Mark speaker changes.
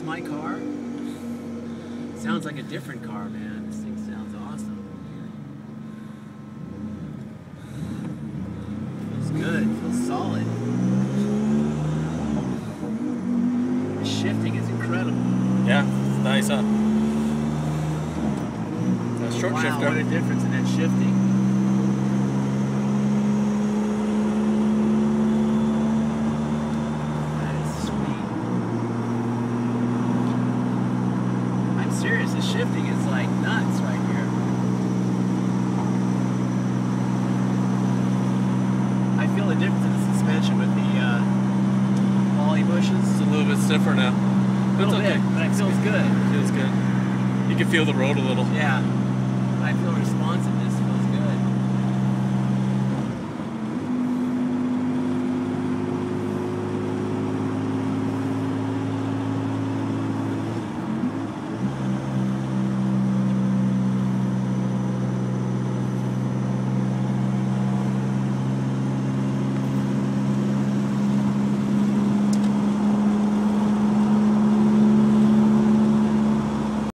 Speaker 1: this my car? Sounds like a different car, man. This thing sounds awesome. Feels good. Feels solid. The shifting is incredible.
Speaker 2: Yeah, it's nice, huh? That short shifter.
Speaker 1: Wow, what a difference in that shifting. Serious, the shifting is like nuts right here. I feel the difference in the suspension with the poly bushes.
Speaker 2: It's a little bit stiffer now. But it's okay.
Speaker 1: But it feels good.
Speaker 2: Feels good. You can feel the road a little.
Speaker 1: Yeah. I feel responsive